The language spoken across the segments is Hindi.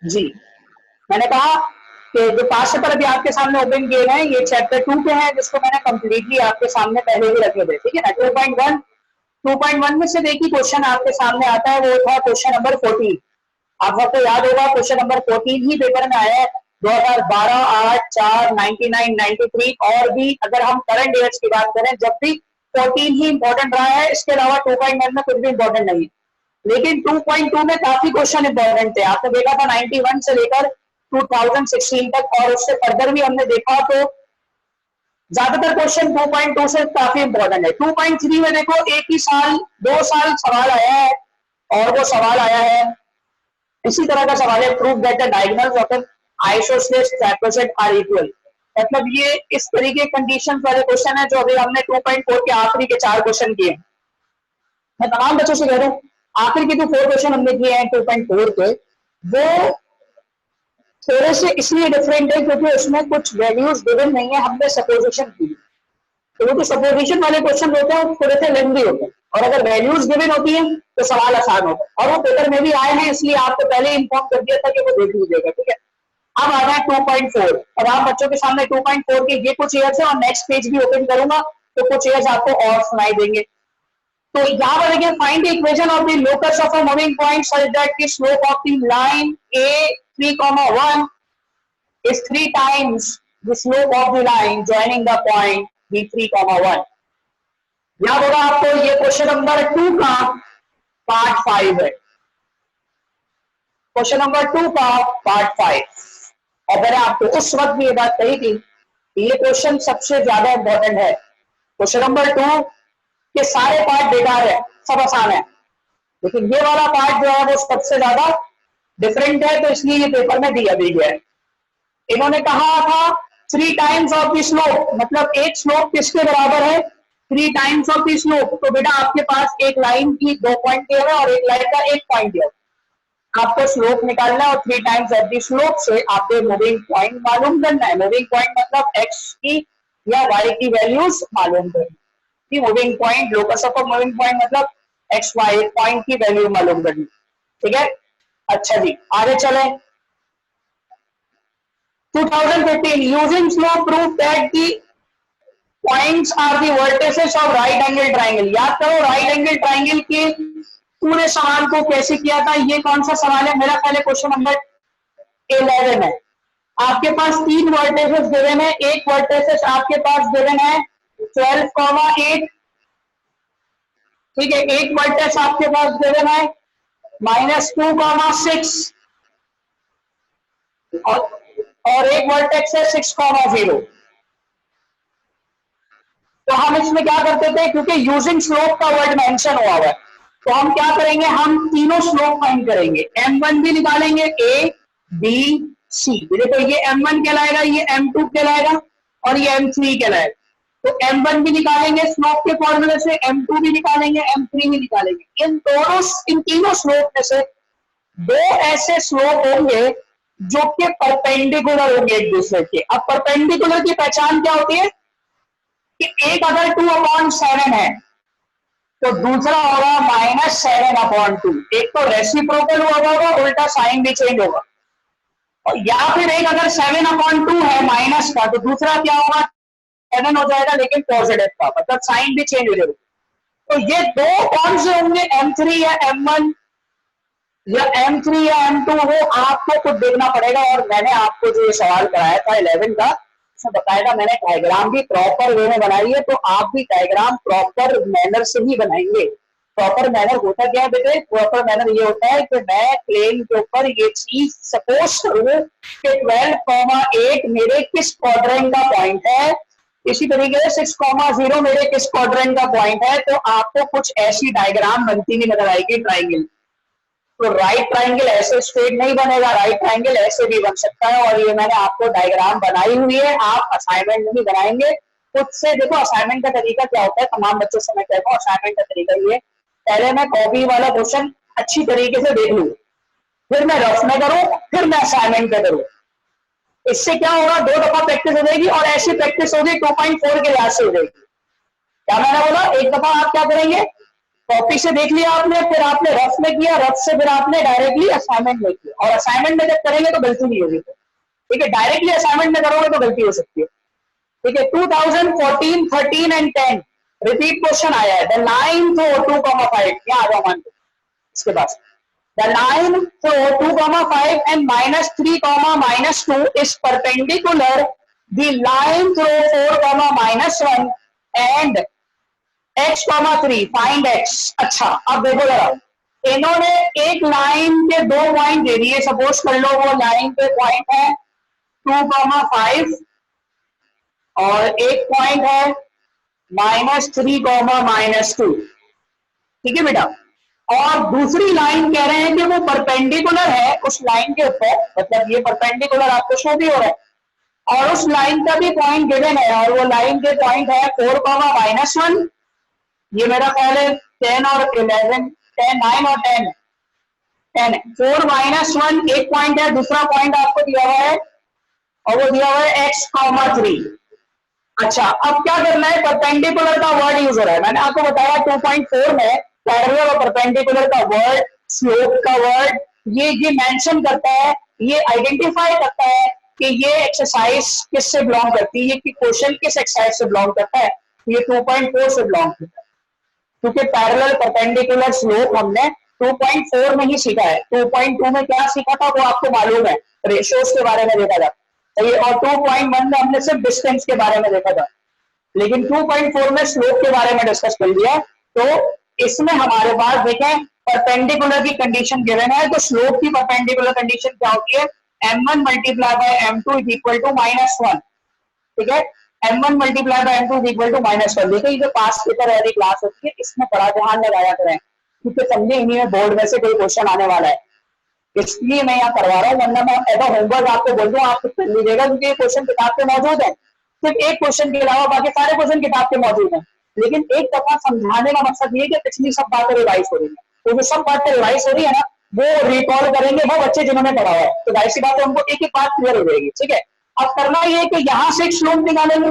जी, मैंने कहा कि जो पांच पेपर अभी आपके सामने ओपन किए गए हैं ये चैप्टर 2 के हैं, जिसको मैंने कंप्लीटली आपके सामने पहले ही रखे थे, ठीक है ना। 2.1 में से देखिए क्वेश्चन आपके सामने आता है, वो था क्वेश्चन नंबर 14। आप सबको याद होगा क्वेश्चन नंबर 14 ही पेपर में आया है 2012, 8, 4, 99, 93 और भी अगर हम करंट ईयर्स की बात करें जब भी 14 ही इंपॉर्टेंट रहा है, इसके अलावा 2.1 में कुछ भी इंपॉर्टेंट नहीं है। लेकिन 2.2 में काफी क्वेश्चन इंपॉर्टेंट थे, आपने देखा था 91 से लेकर 2016 तक, और उससे फर्दर भी हमने देखा तो ज्यादातर क्वेश्चन 2.2 से काफी इंपॉर्टेंट है। 2.3 में देखो एक ही साल 2 साल सवाल आया है, और वो सवाल आया है इसी तरह का सवाल है, prove that the diagonals of an isosceles trapezium are equal. मतलब ये इस तरीके कंडीशन वाले क्वेश्चन है जो अभी हमने 2.4 के आखिरी के 4 क्वेश्चन किए। मैं तमाम बच्चों से कह रहा हूँ आखिर के जो 4 क्वेश्चन हमने किए हैं 2.4 के, वो थोड़े से इसलिए डिफरेंट है क्योंकि उसमें कुछ वैल्यूज गिवन नहीं है, हमने सपोजिशन की। तो वो जो सपोजिशन वाले क्वेश्चन होते हैं वो थोड़े से लेंथी होते हैं, और अगर वैल्यूज गिवन होती है तो सवाल आसान होता है, और वो पेपर में भी आए हैं, इसलिए आपको पहले इन्फॉर्म कर दिया था कि वो देख लीजिएगा, ठीक है। अब आ जाए 2.4, और आप बच्चों के सामने 2.4 के ये कुछ ईयर्स है, और नेक्स्ट पेज भी ओपन करूंगा तो कुछ ईयर्स आपको और सुनाई देंगे। तो यहाँ पर देखिए, find the equation of the locus of a moving point such that the slope of the line A 3,1 is 3 times the slope of the line joining the point B3,1। याद होगा आपको ये क्वेश्चन नंबर 2 का पार्ट 5 है, क्वेश्चन नंबर 2 का पार्ट 5। और मैंने आपको उस वक्त भी ये बात कही थी कि ये क्वेश्चन सबसे ज्यादा इंपॉर्टेंट है। क्वेश्चन नंबर 2 के सारे पार्ट बेकार है, सब आसान है, लेकिन ये वाला पार्ट जो है वो सबसे ज्यादा डिफरेंट है, तो इसलिए ये पेपर में दिया भी गया है। इन्होंने कहा था 3 टाइम्स ऑफ द स्लोप, मतलब एक स्लोप किसके बराबर है 3 टाइम्स ऑफ द स्लोप। तो बेटा आपके पास एक लाइन की 2 पॉइंट दिया है और एक लाइन का 1 पॉइंट दिया, आपको स्लोप निकालना है और 3 टाइम्स ऑफ द स्लोप से आपको मूविंग पॉइंट मालूम करना है। मूविंग पॉइंट मतलब एक्स की या वाई की वैल्यूज मालूम करनी, moving point locus of moving point मतलब एक्स वाई पॉइंट की वैल्यू मालूम करनी, ठीक है। अच्छा जी, आगे चले। 2015 using slope proof that the points are the vertices of right angle triangle। याद करो राइट एंगल ट्राइंगल के पूरे सवाल को कैसे किया था। ये कौन सा सवाल है, मेरा पहले क्वेश्चन नंबर 11 है। आपके पास 3 वर्टिसेस गिवन है, एक वर्टिसेस आपके पास गिवन है 12,8, ठीक है। एक वर्टेक्स आपके पास गिवन है -2,6 और एक वर्टेक्स है 6,0। तो हम इसमें क्या करते थे, क्योंकि यूजिंग स्लोप का वर्ड मेंशन हुआ है, तो हम क्या करेंगे, हम तीनों स्लोप फाइंड करेंगे। M1 भी निकालेंगे, A, B, C। देखो ये M1 कहलाएगा, ये M2 कहलाएगा और ये M3 कहलाएगा। तो M1 भी निकालेंगे स्लोप के फॉर्मूले से, M2 भी निकालेंगे, M3 भी निकालेंगे। इन तीनों स्लोप में से 2 ऐसे स्लोप होंगे जो कि परपेंडिकुलर होंगे एक दूसरे के। अब परपेंडिकुलर की पहचान क्या होती है कि एक अगर 2/7 है तो दूसरा होगा -7/2। एक तो रेसिप्रोकल होगा, उल्टा साइन भी चेंज होगा। और या फिर एक अगर 7/2 है माइनस का, तो दूसरा क्या होगा 7 हो जाएगा लेकिन पॉजिटिव का, मतलब साइन भी चेंज हो जाएगा। तो ये 2 कौन से होंगे, M3 या M1 या M3 या M2, वो आपको खुद देखना पड़ेगा। और मैंने आपको जो ये सवाल कराया था 11 का, उसमें बताएगा मैंने डायग्राम भी प्रॉपर वे में बनाई है, तो आप भी डायग्राम प्रॉपर मैनर से ही बनाएंगे। प्रॉपर मैनर होता क्या है बेटे, प्रॉपर मैनर ये होता है कि मैं प्लेन के ऊपर ये चीज सपोज करूं कि 12,8 मेरे किस क्वाड्रेंट का पॉइंट है, इसी तरीके से 6,0 मेरे किस क्वाड्रेंट का पॉइंट है, तो आपको कुछ ऐसी डायग्राम बनती हुई नजर आएगी ट्राइंगल। तो राइट ट्राइंगल ऐसे स्ट्रेट नहीं बनेगा, राइट ट्राइंगल ऐसे भी बन सकता है, और ये मैंने आपको डायग्राम बनाई हुई है, आप असाइनमेंट में भी बनाएंगे खुद से। देखो असाइनमेंट का तरीका क्या होता है, तमाम बच्चों से मैं कहता हूँ असाइनमेंट का तरीका ये, पहले मैं कॉपी वाला क्वेश्चन अच्छी तरीके से देख लूं, फिर मैं रफ में करूं, फिर मैं असाइनमेंट पे करूं। इससे क्या होगा, 2 दफा प्रैक्टिस हो जाएगी, और ऐसी प्रैक्टिस होगी 2.4 के लिहाज से हो जाएगी। क्या मैंने बोला, एक दफा आप क्या करेंगे कॉपी से देख लिया आपने, फिर आपने रफ में किया, रफ से फिर आपने डायरेक्टली असाइनमेंट में किया, और असाइनमेंट में जब करेंगे तो गलती नहीं होगी, ठीक है, डायरेक्टली असाइनमेंट में करोगे तो गलती हो सकती है, ठीक है। 2014, 13 एंड 10 रिपीट क्वेश्चन आया है, द लाइन थ्रो 2,5, क्या आ जाओ मान लो इसके पास, the line throw 2,5 and -3, -2 is perpendicular the line through 4, -1 and x, 3 find x। अच्छा अब देखो जरा, इन्होंने एक लाइन के दो पॉइंट दे दिए, सपोज कर लो वो लाइन पे पॉइंट है 2,5 और एक पॉइंट है -3, -2, ठीक है बेटा, और दूसरी लाइन कह रहे हैं कि वो परपेंडिकुलर है उस लाइन के ऊपर, मतलब ये परपेंडिकुलर आपको शो भी हो रहा है, और उस लाइन का भी पॉइंट गिवन है, और वो लाइन के पॉइंट है 4, -1, ये मेरा ख्याल है 10 और 11, 10, 9 और 10, 4, -1 एक पॉइंट है, दूसरा पॉइंट आपको दिया हुआ है और वो दिया हुआ है x, 3। अच्छा अब क्या करना है, परपेंडिकुलर का वर्ड यूज हो रहा है, मैंने आपको बताया 2.4 में पैरेलल और परपेंडिकुलर का वर्ड, स्लोप का वर्ड, ये मेंशन करता है, ये आइडेंटिफाई करता है कि ये एक्सरसाइज किससे बिलोंग करती है, ये क्वेश्चन किस एक्सरसाइज से बिलोंग करता है, ये 2.4 से बिलोंग करता है, क्योंकि पैरेलल परपेंडिकुलर स्लोप हमने 2.4 में ही सीखा है। 2.2 में क्या सीखा था वो आपको मालूम है, रेशियोज के बारे में देखा था, और 2.1 में हमने सिर्फ डिस्टेंस के बारे में देखा था, लेकिन 2.4 में स्लोप के बारे में डिस्कस कर लिया। तो इसमें हमारे पास देखें परपेंडिकुलर की कंडीशन गिवन है, तो स्लोप की परपेंडिकुलर कंडीशन क्या होती है, m1 multiply by m2 is equal to -1, ठीक है, m1 multiply by m2 is equal to -1। देखिए ये जो पास पेपर वाली क्लास होती है इसमें बड़ा ध्यान लगाया करें, क्योंकि समझे इन्हीं में बोर्ड में से कोई क्वेश्चन आने वाला है, इसलिए मैं यहाँ करवा रहा हूँ, वरना मैं ऐसा होमवर्क आपको बोल दूँ आप कर लीजिएगा, क्योंकि ये क्वेश्चन किताब पे मौजूद है, सिर्फ एक क्वेश्चन के अलावा बाकी सारे क्वेश्चन किताब पे मौजूद है, लेकिन एक दफा समझाने का मकसद ये कि पिछली सब बातें रिवाइज हो रही है, तो जो सब बातें रिवाइज हो रही है ना वो रिकॉल करेंगे वो बच्चे जिन्होंने पढ़ा हुआ है, तो जाहिर सी बात है उनको एक एक बात क्लियर हो जाएगी, ठीक है। अब करना ये कि यहाँ से एक स्लोप निकालेंगे,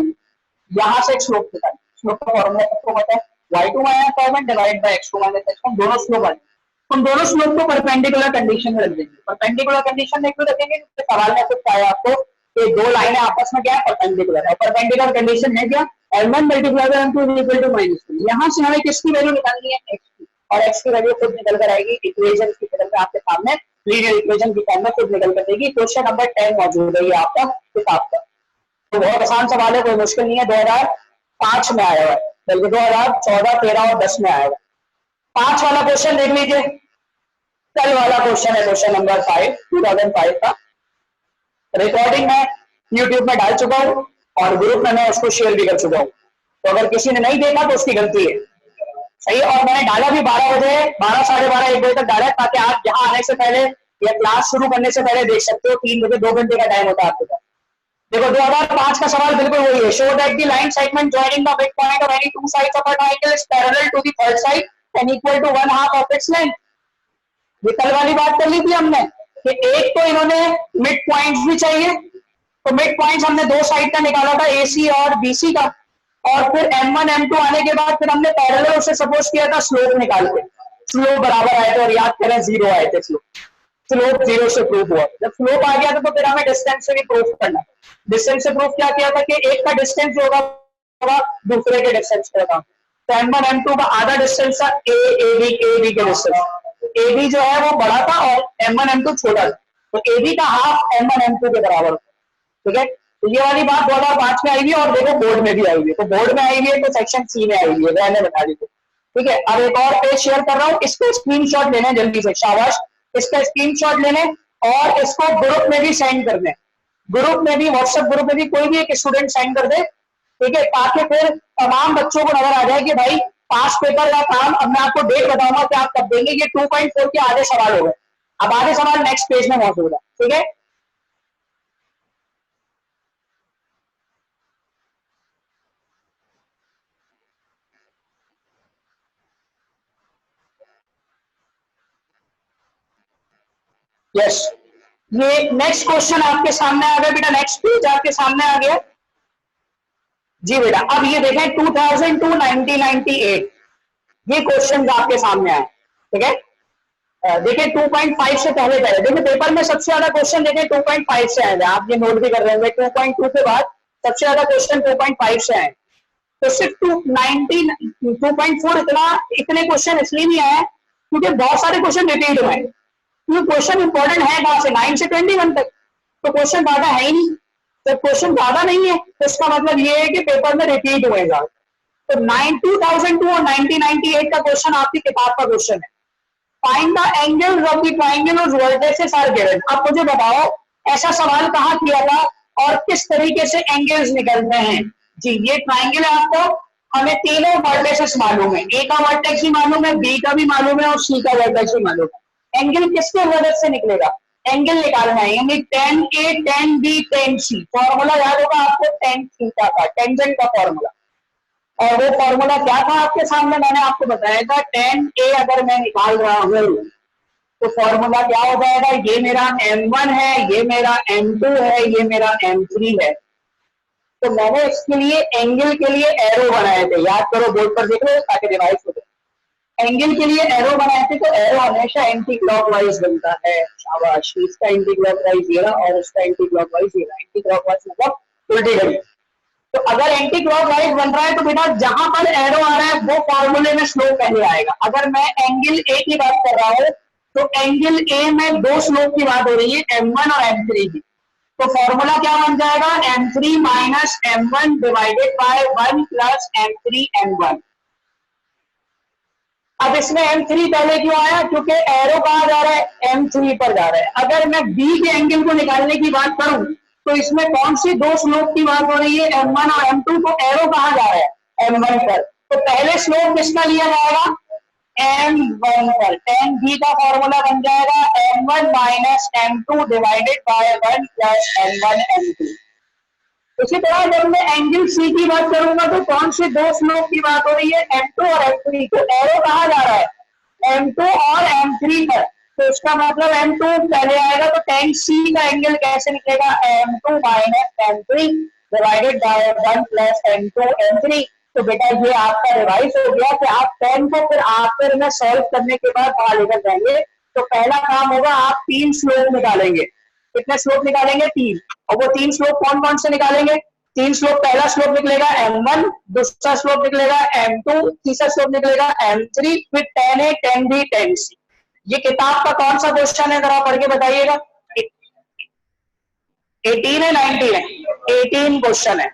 यहाँ से एक स्लोप निकालेंगे, स्लोप का फॉर्मूला सबको पता है, y2 - 7 divide by x2 - x1, दोनों स्लोप है, उन दोनों स्लोप को परपेंडिकुलर कंडीशन में रख देंगे, परपेंडिकुलर कंडीशन में क्यों रखेंगे, क्योंकि सवाल में कुछ आया आपको कि दो लाइनें आपस में क्या है परपेंडिकुलर है, परपेंडिकुलर कंडीशन है क्या, m1 multiply by m2 is equal to -2, यहां से हमें किसकी वैल्यू निकालनी है, x की, और x की वैल्यू खुद निकल कर आएगी, इक्वेशन की तरफ में आपके सामने लीनियर इक्वेशन की फॉर्म में खुद निकल कर देगी। क्वेश्चन नंबर 10 मौजूद है ये आपका किताब का, तो बहुत आसान सवाल है, कोई मुश्किल नहीं है, 2005 में आया हुआ है, बल्कि 2014, 13 और 10 में आया हुआ है। 5 वाला क्वेश्चन देख लीजिए, कल वाला क्वेश्चन है क्वेश्चन नंबर 5, 2005 का, रिकॉर्डिंग मैं यूट्यूब में डाल चुका हूँ और ग्रुप में मैं उसको शेयर भी कर चुका हूँ, तो अगर किसी ने नहीं देखा तो उसकी गलती है, सही है, और मैंने डाला भी 12 बजे, 12, 12:30, 1 बजे तक डाला, ताकि आप यहाँ आने से पहले या क्लास शुरू करने से पहले देख सकते हो, 3 बजे 2 घंटे का टाइम होता है आपके पास। देखो 2005 का सवाल बिल्कुल वही है, show that the line segment joining the mid point of any two sides of a triangle is parallel to the third side and equal to 1/2 of its length. ये कल वाली बात कर ली थी हमने कि एक तो इन्होंने मिड पॉइंट्स भी चाहिए, तो मिड पॉइंट्स हमने दो साइड का निकाला था, AC और BC का, और फिर M1 M2 आने के बाद फिर हमने पैरेलल उसे सपोज किया था स्लोप निकाल के, स्लोप बराबर आए थे, और याद करें 0 आए थे, स्लोप 0 से प्रूफ हुआ, जब स्लोप आ गया था तो फिर हमें डिस्टेंस से भी प्रूफ करना, डिस्टेंस से प्रूफ क्या किया था कि एक का डिस्टेंस जो होगा दूसरे के डिस्टेंस का होगा, तो M1 M2 का आधा डिस्टेंस था AB के डिस्टेंस, AB जो है वो बड़ा था और M1 M2 छोटा था, तो AB का हाफ M1 M2 के बराबर, ठीक है। तो ये वाली बात 2005 में आई हुई है, और देखो बोर्ड में भी आई हुई है, तो बोर्ड में आई हुई है तो सेक्शन C में आई हुई है, मैंने बता दी थी, ठीक है। अब एक और पेज शेयर कर रहा हूँ, इसको स्क्रीनशॉट लेने जल्दी से, शाबाश, इसका स्क्रीनशॉट लेने और इसको ग्रुप में भी सेंड कर दें, ग्रुप में भी, व्हाट्सएप ग्रुप में भी कोई भी एक स्टूडेंट सेंड कर दे, ठीक है, ताकि फिर तमाम बच्चों को नजर आ जाए कि भाई पास पेपर का काम, अब मैं आपको डेट बताऊंगा कि आप कब देंगे, ये 2.4 के आधे सवाल हो गए, अब आधे सवाल नेक्स्ट पेज में मौजूद है, ठीक है। यस, ये नेक्स्ट क्वेश्चन आपके सामने आ गया बेटा, नेक्स्ट पेज आपके सामने आ गया जी बेटा। अब ये देखें 2002 1998, ये क्वेश्चन आपके सामने आए, ठीक है। देखिए 2.5 से पहले पहले देखिए पेपर में सबसे ज्यादा क्वेश्चन देखिए 2.5 से आए थे, आप ये नोट भी कर रहे होंगे। 2.2 के बाद सबसे ज्यादा क्वेश्चन 2.5 से आए, तो सिर्फ 2.4 इतने क्वेश्चन इसलिए नहीं आए क्योंकि बहुत सारे क्वेश्चन रिपीट हुए, क्योंकि क्वेश्चन इंपॉर्टेंट है कहां से 9 से 21 तक, तो क्वेश्चन ज्यादा है ही नहीं। जब क्वेश्चन ज्यादा नहीं है तो इसका मतलब ये है कि पेपर में रिपीट हुएगा। तो 2002 और 1998 का क्वेश्चन आपकी किताब का क्वेश्चन है। Find the angles of the triangle whose vertices are given. अब मुझे बताओ ऐसा सवाल कहां किया था और किस तरीके से एंगल्स निकलते हैं। जी ये ट्रायंगल है, आपको हमें तीनों वर्टिसेस मालूम है, ए का वर्टेक्स भी मालूम है, बी का भी मालूम है और सी का वर्टेक्स भी मालूम है। एंगल किसके मदद से निकलेगा, एंगल निकालना है, यानी tan A tan B tan C। Formula याद होगा आपको tan थीटा का, टेंजेंट का फॉर्मूला, और वो फॉर्मूला क्या था आपके सामने, मैंने आपको बताया था tan A अगर मैं निकाल रहा हूं तो फॉर्मूला क्या हो जाएगा, ये मेरा M1 है, ये मेरा M2 है, ये मेरा M3 है। तो मैंने इसके लिए एंगल के लिए एरो बनाए थे, याद करो बोर्ड पर देख लो ताकि रिवाइज हो जाए। एंगल के लिए एरो बनाए थे, तो एरो हमेशा एंटी क्लॉकवाइज बनता है। शाबाश, इसका एंटी क्लॉकवाइज ये रहा और इसका एंटी क्लॉकवाइज ये रहा। एंटी क्लॉकवाइज मतलब उल्टी घड़ी। तो अगर एंटी क्लॉकवाइज बन रहा है तो बेटा जहां पर एरो आ रहा है वो फॉर्मूले में स्लोप पहले आएगा। अगर मैं एंगल ए की बात कर रहा हूं तो एंगल ए में दो स्लोप की बात हो रही है, M1 और M3 की। तो फॉर्मूला क्या बन जाएगा, M3 minus M1 divided by 1 plus M3 M1। अब इसमें M3 पहले क्यों आया, क्योंकि एरो कहां जा रहा है, M3 पर जा रहा है। अगर मैं B के एंगल को निकालने की बात करूं तो इसमें कौन सी दो स्लोप की बात हो रही है, M1 और M2, तो एरो कहां जा रहा है, M1 पर। तो पहले स्लोप किसका लिया जाएगा, M1 पर। tan B का फॉर्मूला बन जाएगा M1 minus M2 divided by 1 plus M1 M2। इसी तरह जब मैं एंगल सी की बात करूंगा तो कौन से दो स्लोप की बात हो रही है, M2 और M3। तो एरो कहां जा रहा है, M2 और M3 पर। तो इसका मतलब M2 पहले आएगा, तो tan C का एंगल कैसे निकलेगा, M2 minus M3 divided by 1 plus M2 M3। तो बेटा ये आपका रिवाइज हो गया कि आप tan को फिर आखिर में सॉल्व करने के बाद बाहर लेकर जाएंगे। तो पहला काम होगा आप 3 स्लोप निकालेंगे। कितने स्लोप निकालेंगे, 3। और वो 3 स्लोप कौन कौन से निकालेंगे, 3 स्लोप, पहला स्लोप निकलेगा M1, दूसरा स्लोप निकलेगा M2, तीसरा स्लोप निकलेगा M3, फिर tan A tan B tan C। ये किताब का कौन सा क्वेश्चन है, जरा पढ़ के बताइएगा। 18 है 19 है, 18 क्वेश्चन है।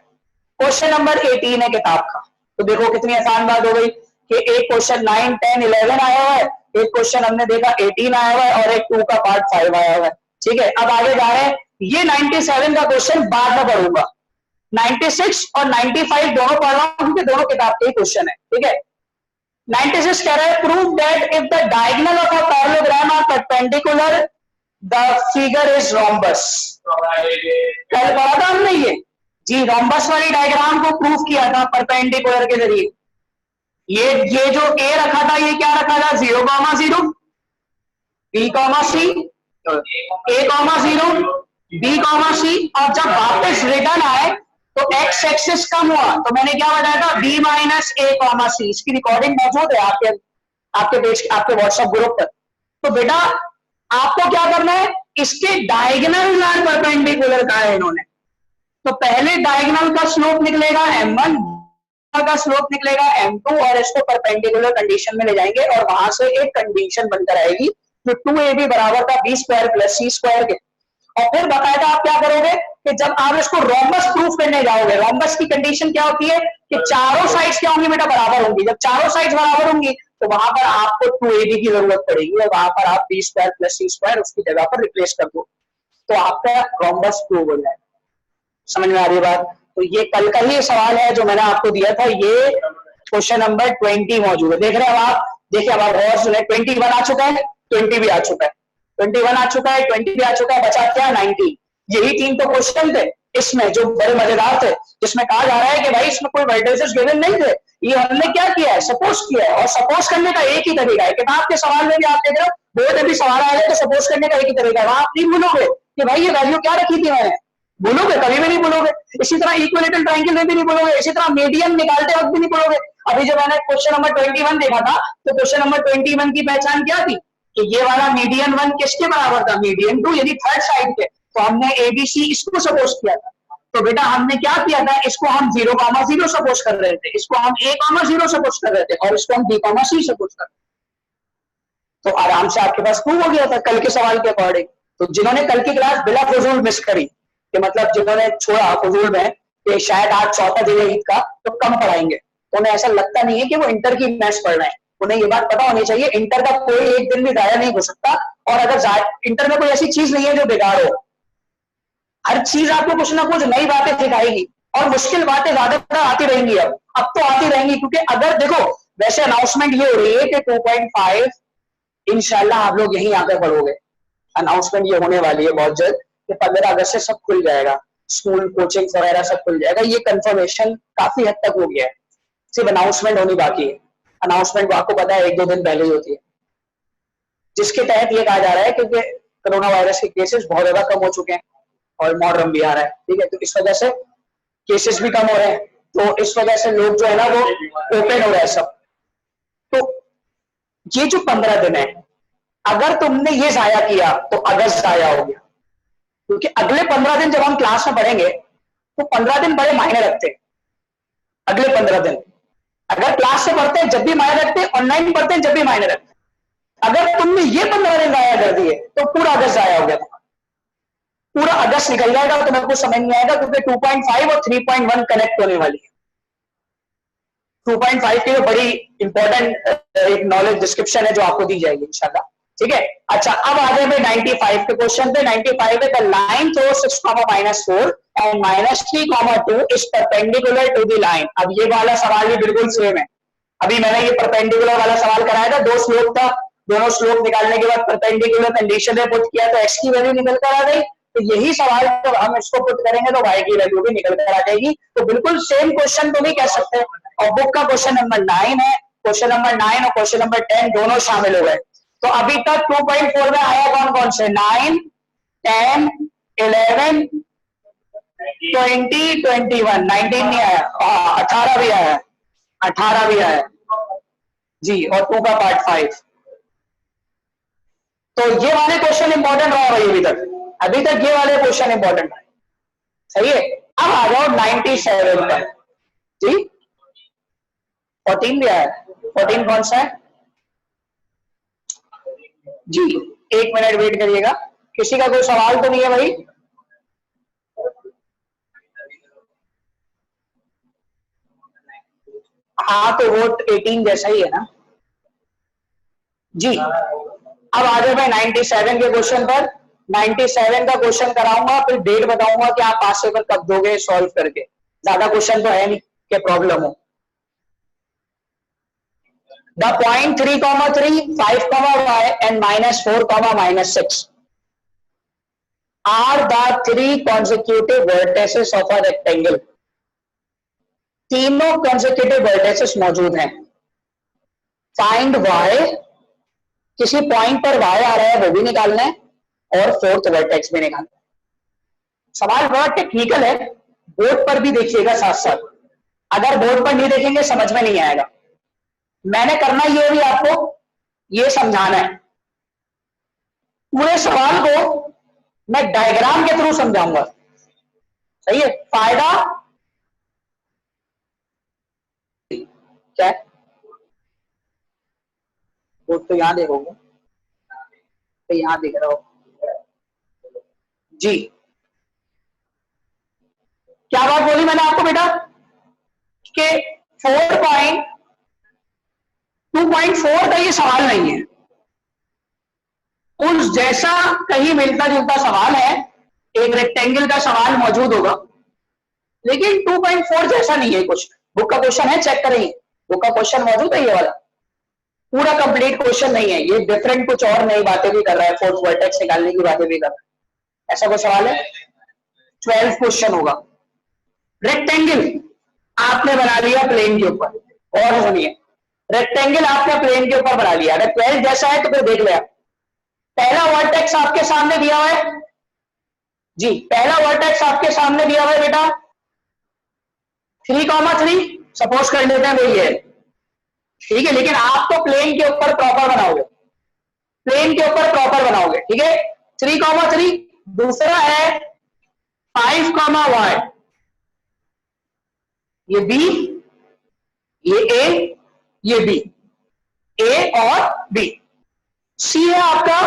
क्वेश्चन नंबर 18 है किताब का। तो देखो कितनी आसान बात हो गई कि एक क्वेश्चन 9 10 11 आया हुआ है, एक क्वेश्चन हमने देखा 18 आया हुआ है और एक 2 का पार्ट 5 आया हुआ है। ठीक है, अब आगे जा रहे हैं। ये 97 का क्वेश्चन बाद में पढ़ूंगा, 96 और 95 दोनों पढ़ रहा हूं क्योंकि दोनों किताब के क्वेश्चन है। ठीक है, 96 कह रहा है prove that if the diagonal of a parallelogram are perpendicular the figure is rhombus. कल पढ़ा था हमने जी, रोम्बस वाली डायग्राम को प्रूफ किया था परपेंडिकुलर के जरिए। ये जो ए रखा था ये क्या रखा था, 0,0, B, C, A,0, B, C। और जब वापस रिटर्न आए तो एक्स एक्सिस कम हुआ तो मैंने क्या बताया था, B माइनस A,C। इसकी रिकॉर्डिंग मौजूद है आपके पेज, आपके व्हाट्सएप ग्रुप पर। तो बेटा आपको क्या करना है, इसके डायगोनल लाइन परपेंडिकुलर का है इन्होंने। तो पहले डायगोनल का स्लोप निकलेगा M1, का स्लोप निकलेगा M2 और इसको परपेंडिकुलर कंडीशन में ले जाएंगे और वहां से एक कंडीशन बनकर आएगी जो 2AB बराबर था B square plus C square के। और फिर बताया आप क्या करोगे कि जब आप इसको रोम्बस प्रूफ करने जाओगे, रोम्बस की कंडीशन क्या होती है कि चारों साइड्स क्या होंगी बेटा, बराबर होंगी। जब चारों साइड्स बराबर होंगी तो वहां पर आपको 2AB की जरूरत पड़ेगी और वहां पर आप B square plus C square उसकी जगह पर रिप्लेस कर दो तो आपका रोम्बस प्रूव हो जाएगा। समझ में आ रही है बात। तो ये कल का ही सवाल है जो मैंने आपको दिया था, ये क्वेश्चन नंबर 20 मौजूद है। देख रहे हैं आप, देखिए अब आप और सुने, 21 आ चुका है, 20 भी आ चुका है, 21 आ चुका है, 20 भी आ चुका है, बचा क्या 19। यही 3 तो क्वेश्चन थे इसमें जो बड़े मजेदार थे, जिसमें कहा जा रहा है कि भाई इसमें कोई वर्टिसेस गिवन नहीं थे, ये हमने क्या किया है, सपोज किया है। और सपोज करने का एक ही तरीका है, किताब के सवाल में भी आप देख रहे हो, बहुत अभी सवाल आए तो सपोज करने का एक ही तरीका है। वहां आप नहीं भूलोगे कि भाई ये वैल्यू क्या रखी थी मैंने, भूलोगे, कभी भी नहीं भूलोगे। इसी तरह इक्विलेटरल ट्रायंगल में भी नहीं भूलोगे, इसी तरह मीडियन निकालते वक्त भी नहीं भूलोगे। अभी जब मैंने क्वेश्चन नंबर 21 देखा था तो क्वेश्चन नंबर 21 की पहचान क्या थी कि ये वाला मीडियन 1 किसके बराबर था, मीडियन 2 यानी थर्ड साइड के। तो हमने एबीसी इसको सपोज किया था। तो बेटा हमने क्या किया था, इसको हम 0,0 सपोज कर रहे थे, इसको हम A,0 सपोज कर रहे थे और इसको हम B,C सपोज कर रहे थे। तो आराम से आपके पास प्रूव हो गया था कल के सवाल के अकॉर्डिंग। तो जिन्होंने कल की क्लास बिला फजूल मिस करी, कि मतलब जिन्होंने छोड़ा फजूल में कि शायद आज चौथा दिन है ईद का तो कम पढ़ाएंगे, तो उन्हें ऐसा लगता नहीं है कि वो इंटर की मैथ्स पढ़ रहे हैं। उन्हें ये बात पता होनी चाहिए इंटर का कोई एक दिन भी जाया नहीं हो सकता, और अगर इंटर में कोई ऐसी चीज नहीं है जो बेकार हो। हर चीज आपको कुछ ना कुछ नई बातें सिखाएगी और मुश्किल बातें ज्यादातर आती रहेंगी। अब तो आती रहेंगी, क्योंकि अगर देखो वैसे अनाउंसमेंट ये हो रही है कि 2.5 इंशाल्लाह आप लोग यहीं आकर पढ़ोगे। अनाउंसमेंट ये होने वाली है बहुत जल्द कि 15 अगस्त से सब खुल जाएगा, स्कूल कोचिंग वगैरह सब खुल जाएगा। ये कंफर्मेशन काफी हद तक हो गया है, सिर्फ अनाउंसमेंट होनी बाकी है। अनाउंसमेंट आपको पता है 1-2 दिन पहले ही होती है, जिसके तहत ये कहा जा रहा है क्योंकि कोरोना वायरस के केसेस बहुत ज्यादा कम हो चुके हैं और मुहर्रम भी आ रहा है, ठीक है, तो इस वजह से केसेस भी कम हो रहे हैं, तो इस वजह से लोग जो है ना वो ओपन हो रहा है सब। तो ये जो 15 दिन है, अगर तुमने ये जाया किया तो अगस्त जाया हो गया, क्योंकि अगले 15 दिन जब हम क्लास में पढ़ेंगे तो 15 दिन बड़े मायने रखते हैं। अगले 15 दिन अगर क्लास से पढ़ते हैं जब भी मायने रखते हैं, ऑनलाइन पढ़ते हैं जब भी मायने रखते हैं। अगर तुमने ये 15 दिन जाया कर दिए तो पूरा अगस्त जाया हो गया, पूरा अगस्त निकल जाएगा, तो मेरे को समझ नहीं आएगा, क्योंकि 2.5 और 3.1 कनेक्ट होने वाली है। 2.5 की तो बड़ी इंपॉर्टेंट एक नॉलेज डिस्क्रिप्शन है जो आपको दी जाएगी इंशाल्लाह, ठीक है। अच्छा, अब आ गए 95 के क्वेश्चन पे। 95 है the line through 6, -4 and -3, 2 is perpendicular to the line. अब ये वाला सवाल भी बिल्कुल सेम है। अभी मैंने ये परपेंडिकुलर वाला सवाल कराया था, 2 स्लोप था, दोनों स्लोप निकालने के बाद परपेंडिकुलर कंडीशन में पुट किया तो x की वैल्यू निकल कर आ गई। तो यही सवाल जब हम इसको पुट करेंगे तो y की वैल्यू भी निकल कर आ जाएगी। तो बिल्कुल सेम क्वेश्चन तो नहीं कह सकते। और बुक का क्वेश्चन नंबर 9 है, क्वेश्चन नंबर 9 और क्वेश्चन नंबर 10 दोनों शामिल हो गए। तो अभी तक 2.4 में आया कौन कौन से, 9, 10, 11, 20, 21, 19 नहीं आया, 18 भी आया, 18 भी आया जी, और 2 का पार्ट 5। तो ये वाले क्वेश्चन इंपॉर्टेंट रहा भाई, अभी तक ये वाले क्वेश्चन इंपॉर्टेंट है, सही है। अब आ जाओ 97 पर जी, 14 भी आया। 14 कौन सा है जी, 1 मिनट वेट करिएगा, किसी का कोई सवाल तो नहीं है भाई? हाँ, तो वोट 18 जैसा ही है ना जी। अब आ जाओ मैं 97 के क्वेश्चन पर। 97 का क्वेश्चन कराऊंगा, फिर डेट बताऊंगा कि आप पास पेपर कब दोगे सॉल्व करके। ज्यादा क्वेश्चन तो है नहीं कि प्रॉब्लम हो। The point 3,3, 5, y and -4, -6 are the 3 consecutive vertices of a rectangle। तीनों consecutive vertices मौजूद हैं। फाइंड y, किसी पॉइंट पर y आ रहा है वो भी निकालना है और 4th वर्टेक्स भी निकालना है। सवाल बड़ा टेक्निकल है, बोर्ड पर भी देखिएगा साथ साथ, अगर बोर्ड पर नहीं देखेंगे समझ में नहीं आएगा। मैंने करना ये भी आपको ये समझाना है, पूरे सवाल को मैं डायग्राम के थ्रू समझाऊंगा, सही है। फायदा क्या है, बोर्ड तो यहां देखोगे, तो यहां दिख रहा हो जी। क्या बात बोली मैंने आपको बेटा कि 2.4 का ये सवाल नहीं है, उस जैसा कहीं मिलता जुलता सवाल है, एक रेक्टेंगल का सवाल मौजूद होगा, लेकिन 2.4 जैसा नहीं है कुछ। बुक का क्वेश्चन है, चेक करेंगे, बुक का क्वेश्चन मौजूद है, ये वाला पूरा कंप्लीट क्वेश्चन नहीं है, ये डिफरेंट कुछ और नई बातें भी कर रहा है, 4th वर्टेक्स निकालने की बातें भी कर रहा है। ऐसा कोई सवाल है? 12 क्वेश्चन होगा। रेक्टेंगल आपने बना लिया प्लेन के ऊपर, और सुनिए, रेक्टेंगल आपने प्लेन के ऊपर बना लिया, अगर 12 जैसा है तो फिर देख लिया। पहला वर्टेक्स आपके सामने दिया हुआ है जी, पहला वर्टेक्स आपके सामने दिया हुआ है बेटा 3,3, सपोज कर लेते हैं भाई ये ठीक है, लेकिन आप तो प्लेन के ऊपर प्रॉपर बनाओगे, प्लेन के ऊपर प्रॉपर बनाओगे। ठीक है, 3,3। दूसरा है 5,y, ये b, ये a, ये b, a और b। c है आपका,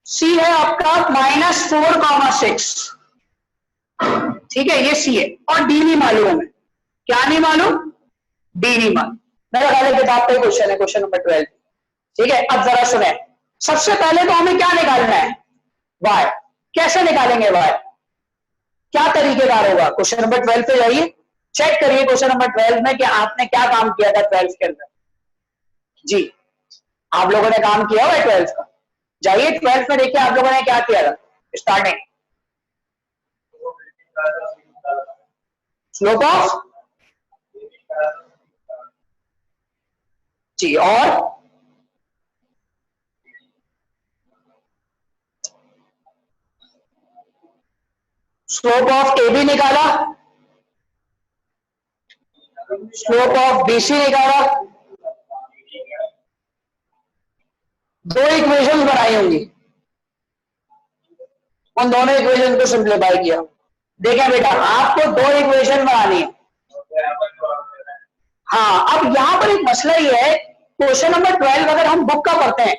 c है आपका -4,6। ठीक है, ये c है। और d नहीं मालूम है, क्या नहीं मालूम, d नहीं मालूम। मेरे वाले किताब पे क्वेश्चन है, क्वेश्चन नंबर 12। ठीक है, अब जरा सुने, सबसे पहले तो हमें क्या निकालना है, y। कैसे निकालेंगे y, क्या तरीकेदार होगा? क्वेश्चन नंबर 12 पे जाइए, चेक करिए क्वेश्चन नंबर 12 में कि आपने क्या काम किया था 12 के अंदर। जी, आप लोगों ने काम किया हुआ है 12 का, जाइए 12 में देखिए आप लोगों ने क्या किया था। स्टार्टिंग स्लोप ऑफ, जी, और स्लोप ऑफ ए बी निकाला, स्लोप ऑफ बीसी निकाला, दो इक्वेशन बनाई होंगी, उन दोनों इक्वेशन को सिंप्लीफाई किया। देखें बेटा, आपको दो इक्वेशन बनानी है। हाँ, अब यहां पर एक मसला ये है, क्वेश्चन नंबर 12 अगर हम बुक का पढ़ते हैं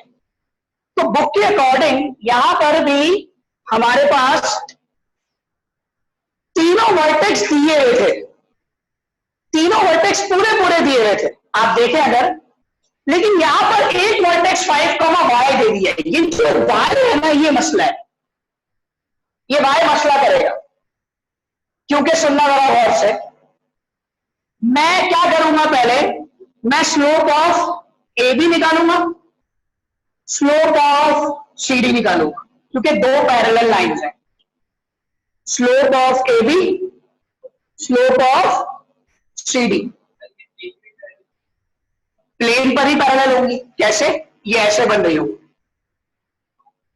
तो बुक के अकॉर्डिंग यहां पर भी हमारे पास तीनों वर्टेक्स दिए हुए थे, तीनों वर्टेक्स पूरे पूरे दिए हुए थे, आप देखें अगर। लेकिन यहां पर एक वर्टेक्स 5,y दे दिया है। ये जो y है ना, ये मसला है, ये y मसला करेगा। क्योंकि सुनना जरा गौर से, मैं क्या करूंगा, पहले मैं स्लोप ऑफ ए बी निकालूंगा, स्लोप ऑफ सी डी निकालूंगा, क्योंकि दो पैरेलल लाइंस हैं। Slope of A B, slope of C D, plane पर ही पैरेलल होंगी। कैसे? ये ऐसे बन रही होंगी,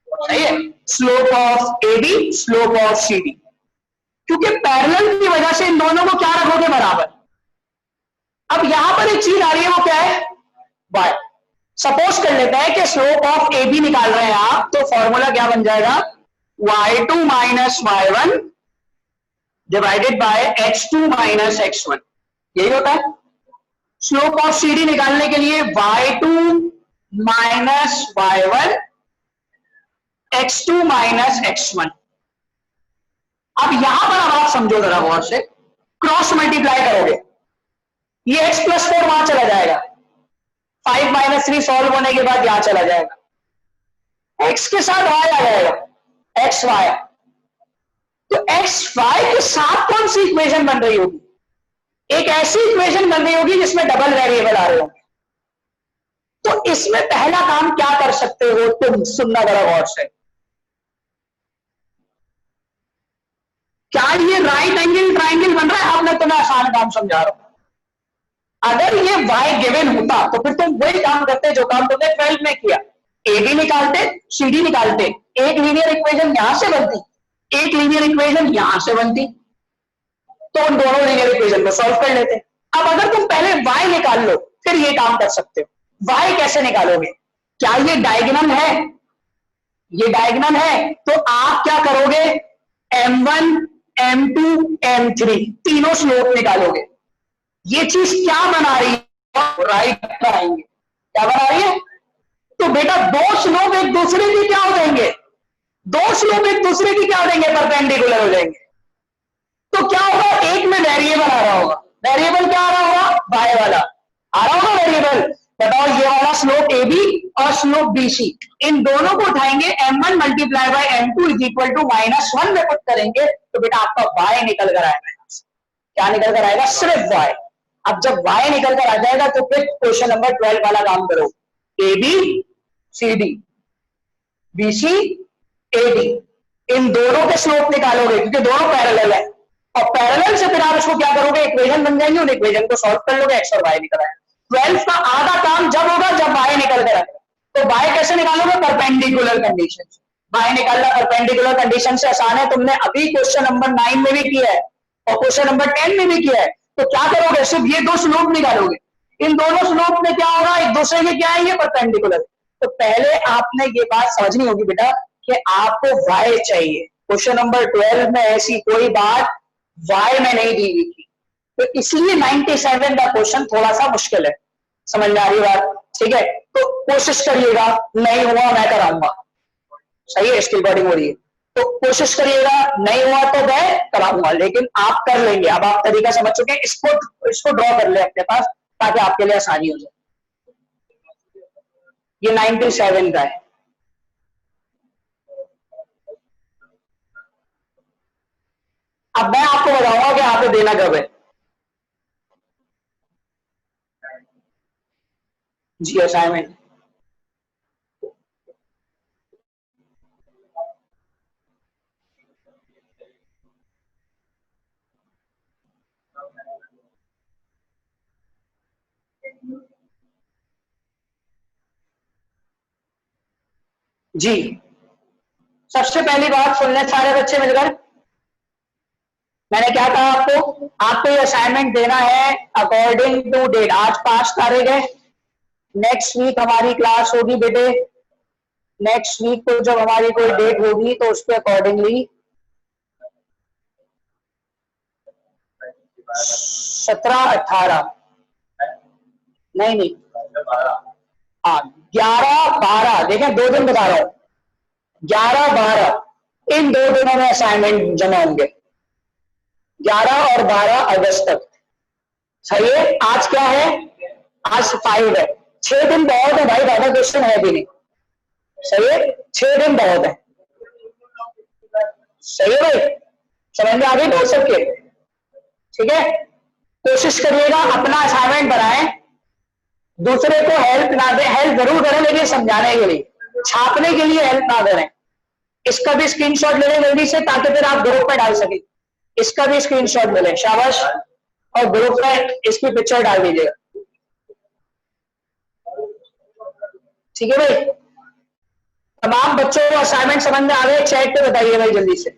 सही है। Slope of A B, slope of C D, क्योंकि पैरेलल की वजह से इन दोनों को क्या रखोगे, बराबर। अब यहां पर एक चीज आ रही है, वो क्या है, y। सपोज कर लेते हैं कि स्लोप ऑफ ए बी निकाल रहे हैं आप, तो फॉर्मूला क्या बन जाएगा, y2 minus y1 divided by x2 minus x1, यही होता है। स्लोप ऑफ सी डी निकालने के लिए y2 minus y1 x2 minus x1। अब यहां पर अब आप समझो जरा गौर से, क्रॉस मल्टीप्लाई करोगे, ये x प्लस 4 वहां चला जाएगा, 5 माइनस 3 सॉल्व होने के बाद यहां चला जाएगा, x के साथ y आ जाएगा, एक्स वाई। तो एक्स वाई के साथ कौन सी इक्वेशन बन रही होगी, एक ऐसी इक्वेशन बन रही होगी जिसमें डबल वेरिएबल आ रहे होंगे। तो इसमें पहला काम क्या कर सकते हो तुम, सुनना बड़ा गौर से, क्या ये राइट एंगल ट्राइंगल बन रहा है, आपने तुम्हें आसान काम समझा रहा हूं। अगर ये y गिवन होता तो फिर तुम वही काम करते जो काम तुमने 12 में किया, ए बी निकालते, सी डी निकालते, एक लीनियर इक्वेशन यहां से बनती, एक लीनियर इक्वेशन यहां से बनती, तो उन दोनों लीनियर इक्वेशन को सॉल्व कर लेते। अब अगर तुम पहले y निकाल लो फिर ये काम कर सकते हो। y कैसे निकालोगे, क्या ये डायगोनल है, ये डायगोनल है, तो आप क्या करोगे, m1 m2 m3 तीनों स्लोप निकालोगे। ये चीज क्या बना रही है, राइट बनाएंगे, क्या बना रही है, तो बेटा दो स्लोप एक दूसरे की क्या हो जाएंगे, दो स्लोप एक दूसरे की क्या हो जाएंगे, परपेंडिकुलर हो जाएंगे। तो क्या होगा, एक में वेरिएबल आ रहा होगा, वेरिएबल क्या आ रहा होगा, बाय वाला आ रहा होगा वेरिएबल। बताओ ये वाला स्लोप ए बी और स्लोप बी सी, इन दोनों को उठाएंगे, m1 multiply by m2 is equal to -1 में पुट करेंगे, तो बेटा आपका y निकल कर आएगा। क्या निकल कर आएगा, सिर्फ y। अब जब y निकल कर आ जाएगा तो फिर क्वेश्चन नंबर 12 वाला काम करो, A B C D, B C A D, इन दोनों के स्लोप निकालोगे क्योंकि दोनों पैरेलल है, और पैरेलल से फिर आप इसको क्या करोगे, इक्वेशन बन जाएंगे, उन इक्वेशन को सॉल्व कर लोगे, एक्स और वाई निकल आएगा। 12 का आधा काम जब होगा जब y निकल कर आएगा। तो y कैसे निकालोगे, परपेंडिकुलर कंडीशन से। y निकालना परपेंडिकुलर कंडीशन से आसान है, तुमने अभी क्वेश्चन नंबर 9 में भी किया है और क्वेश्चन नंबर 10 में भी किया है। तो क्या करोगे, सिर्फ ये दो स्लोप निकालोगे, इन दोनों स्लोप में क्या होगा, एक दूसरे के क्या है, ये परपेंडिकुलर। तो पहले आपने ये बात समझनी होगी बेटा कि आपको y चाहिए। क्वेश्चन नंबर 12 में ऐसी कोई बात y में नहीं दी गई थी, तो इसलिए 97 का क्वेश्चन थोड़ा सा मुश्किल है। समझ में आ रही बात? ठीक है, तो कोशिश करिएगा, नहीं हुआ मैं कराऊंगा, सही है, इसकी रिकॉर्डिंग हो रही है, तो कोशिश करिएगा, नहीं हुआ तो मैं कराऊंगा, लेकिन आप कर लेंगे। अब आप तरीका समझ चुके हैं, इसको ड्रॉ कर ले अपने पास ताकि आपके लिए आसानी हो जाए। ये 97 का है। अब मैं आपको बताऊंगा कि आपको देना कब है। जी असाइनमेंट जी, सबसे पहली बात सुन ले सारे बच्चे मिलकर, मैंने क्या कहा आपको, आपको ये असाइनमेंट देना है अकॉर्डिंग टू डेट। आज 5 तारीख है, नेक्स्ट वीक हमारी क्लास होगी बेटे, नेक्स्ट वीक को जब हमारी कोई डेट होगी तो उसके अकॉर्डिंगली 17-18 नहीं हाँ 11-12, देखें 2 दिन बता रहा हूं, 11-12 इन 2 दिनों में असाइनमेंट जमा होंगे, 11 और 12 अगस्त तक। सही है, आज क्या है, आज 5 है, 6 दिन बहुत है भाई, ज्यादा क्वेश्चन है भी नहीं। सही है, 6 दिन बहुत है। सही है भाई, समझ में आ गई तो सबके? ठीक है, कोशिश करिएगा अपना असाइनमेंट बनाएं, दूसरे को हेल्प ना दें, हेल्प जरूर करें लेकिन समझाने के लिए, छापने के लिए हेल्प ना करें। इसका भी स्क्रीनशॉट ले लें जल्दी से ताकि फिर आप ग्रुप में डाल सके, इसका भी स्क्रीनशॉट ले लें, शाबाश, और ग्रुप में इसकी पिक्चर डाल दीजिएगा। ठीक है भाई, तमाम बच्चों को असाइनमेंट समझ में आ गए? चैट पे बताइए भाई जल्दी से,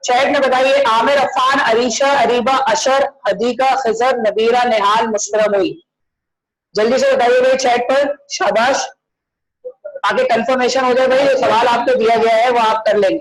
चैट में बताइए। आमिर, अफान, अरीशा, अरीबा, अशर, हदीका, खिजर, नबीरा, निहाल, मुस्करम हुई, जल्दी से बताइए भाई चैट पर, शाबाश, आगे कंफर्मेशन हो जाए भाई। जो सवाल आपको दिया गया है वो आप कर लेंगे।